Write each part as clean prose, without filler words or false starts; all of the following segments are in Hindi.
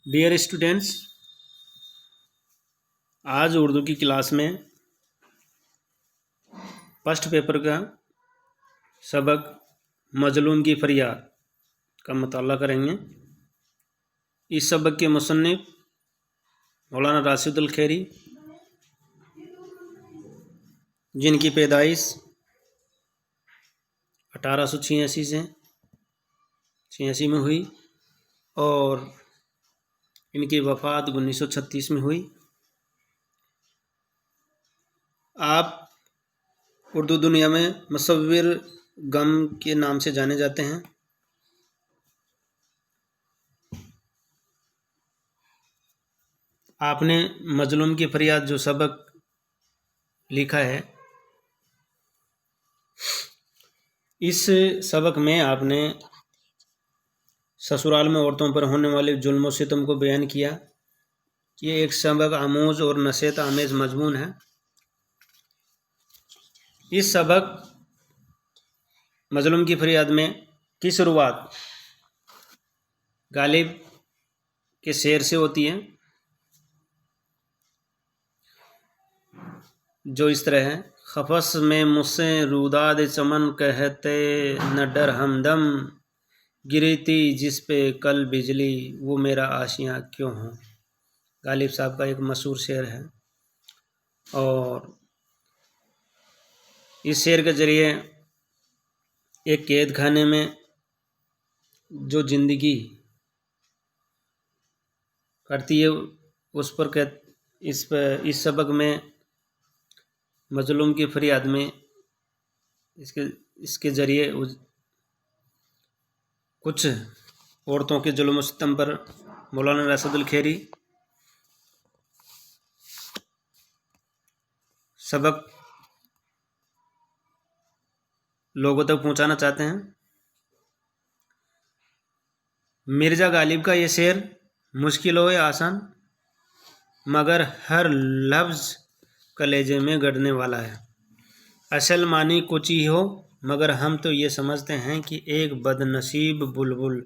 डियर स्टूडेंट्स, आज उर्दू की क्लास में फर्स्ट पेपर का सबक मजलूम की फरियाद का मुताला करेंगे। इस सबक के मुसन्निफ मौलाना राशिदुल खैरी, जिनकी पैदाइश 1886 से 86 में हुई और इनकी वफ़ात 1936 में हुई। आप उर्दू दुनिया में मुसव्विर गम के नाम से जाने जाते हैं। आपने मजलूम की फरियाद जो सबक लिखा है, इस सबक में आपने ससुराल में औरतों पर होने वाले जुल्म व सितम को बयान किया। ये एक सबक आमोज और नसीहत आमेज मजमून है। इस सबक मजलूम की फरियाद में की शुरुआत गालिब के शेर से होती है, जो इस तरह है। खफस में मुझसे रूदाद चमन कहते न डर हमदम, गिरी थी जिस पे कल बिजली वो मेरा आशियाँ क्यों हो। गालिब साहब का एक मशहूर शेर है और इस शेर के ज़रिए एक कैद खाने में जो ज़िंदगी करती है उस पर इस सबक में मजलूम की फरियाद में इसके ज़रिए कुछ औरतों के जुल्म सितम पर मौलाना राशिदुल खैरी सबक लोगों तक पहुंचाना चाहते हैं। मिर्ज़ा गालिब का ये शेर मुश्किल हो या आसान, मगर हर लफ्ज़ कलेजे में गड़ने वाला है। असल मानी कुछ ही हो, मगर हम तो ये समझते हैं कि एक बदनसीब बुलबुल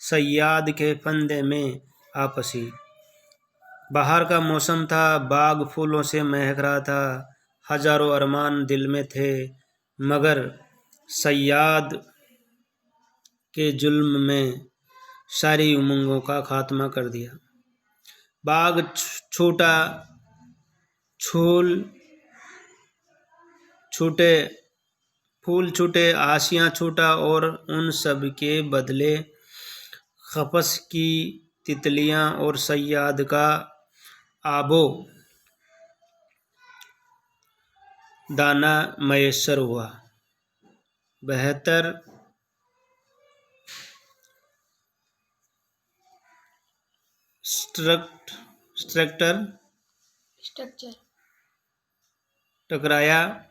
सयाद के फंदे में आपसी। बाहर का मौसम था, बाग फूलों से महक रहा था, हजारों अरमान दिल में थे, मगर सयाद के जुल्म में सारी उमंगों का खात्मा कर दिया। बाग छूटा, फूल छूटे, आशियाँ छूटा और उन सब के बदले खपस की तितलियाँ और सयाद का आबो दाना मैसर हुआ। बेहतर स्ट्रक्चर टकराया,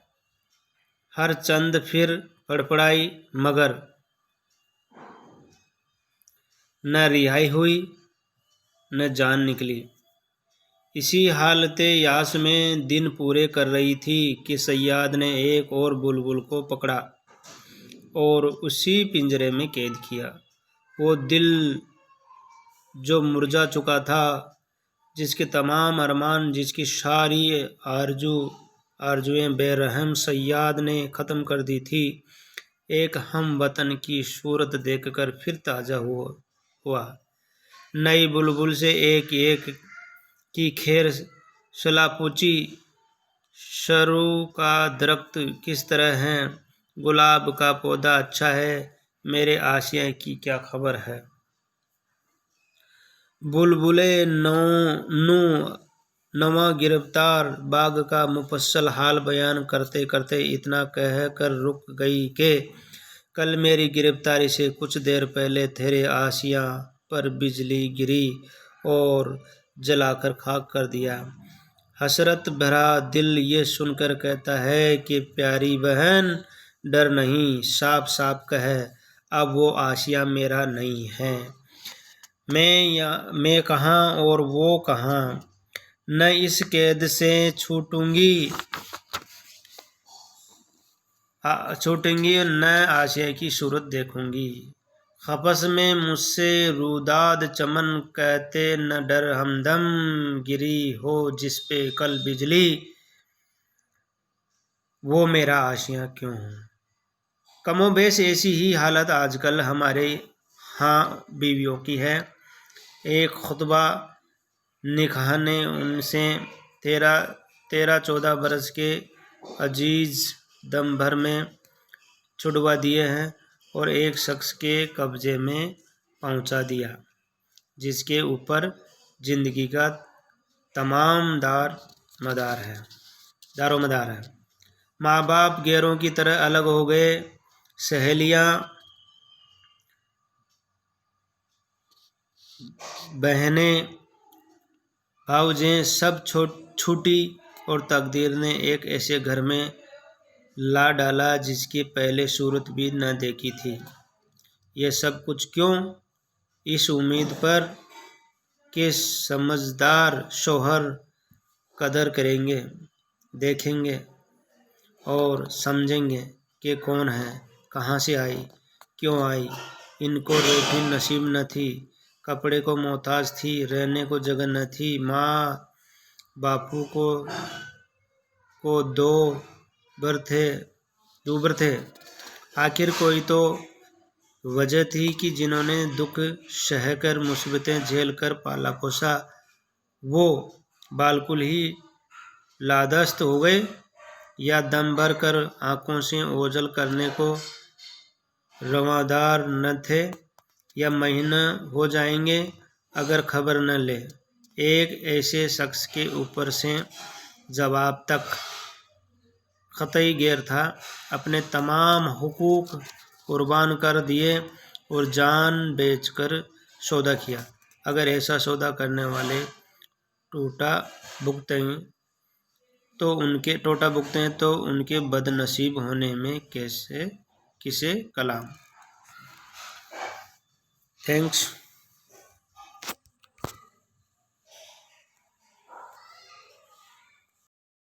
हर चंद फिर फड़फड़ाई, मगर न रिहाई हुई न जान निकली। इसी हालत यास में दिन पूरे कर रही थी कि सयाद ने एक और बुलबुल को पकड़ा और उसी पिंजरे में कैद किया। वो दिल जो मुरझा चुका था, जिसके तमाम अरमान, जिसकी सारी आरजुएं बेरहम सयाद ने ख़त्म कर दी थी, एक हम वतन की सूरत देखकर फिर ताज़ा हुआ। नई बुलबुल से एक एक की खैर सलाह पूछी। शरू का दरख्त किस तरह है, गुलाब का पौधा अच्छा है, मेरे आशियाँ की क्या खबर है। बुलबुले नवा गिरफ्तार बाग का मुफस्सल हाल बयान करते करते इतना कह कर रुक गई कि कल मेरी गिरफ्तारी से कुछ देर पहले तेरे आशियाँ पर बिजली गिरी और जलाकर खाक कर दिया। हसरत भरा दिल ये सुनकर कहता है कि प्यारी बहन डर नहीं, साफ साफ कह, अब वो आशियाँ मेरा नहीं है। मैं कहाँ और वो कहाँ, न इस कैद से छूटूंगी न आशिया की सूरत देखूंगी। खपस में मुझसे रुदाद चमन कहते न डर हमदम गिरी हो जिस पे कल बिजली वो मेरा आशियाँ क्यों हो। कमोबेश ऐसी ही हालत आजकल हमारे यहाँ बीवियों की है। एक खुतबा निकाह ने उनसे 13-14 बरस के अजीज दम भर में छुड़वा दिए हैं और एक शख्स के कब्जे में पहुंचा दिया जिसके ऊपर जिंदगी का तमाम दारोमदार है। माँ बाप गैरों की तरह अलग हो गए। सहेलियाँ, बहनें, भावजें सब छूटी और तकदीर ने एक ऐसे घर में ला डाला जिसकी पहले सूरत भी न देखी थी। यह सब कुछ क्यों? इस उम्मीद पर कि समझदार शौहर कदर करेंगे, देखेंगे और समझेंगे कि कौन है, कहाँ से आई, क्यों आई। इनको रोटी नसीब न थी, कपड़े को मोहताज थी, रहने को जगह न थी। माँ बापू को दो बर थे। आखिर कोई तो वजह थी कि जिन्होंने दुख सहकर मुसीबतें झेल कर पाला पोसा वो बालकुल ही लादस्त हो गए, या दम भर कर आंखों से ओझल करने को रवादार न थे, या महीना हो जाएंगे अगर खबर न ले। एक ऐसे शख्स के ऊपर से जवाब तक कतई गैर था। अपने तमाम हुकूक कुर्बान कर दिए और जान बेचकर सौदा किया। अगर ऐसा सौदा करने वाले टोटा भुगतें तो उनके बदनसीब होने में किसे कलाम। थैंक्स।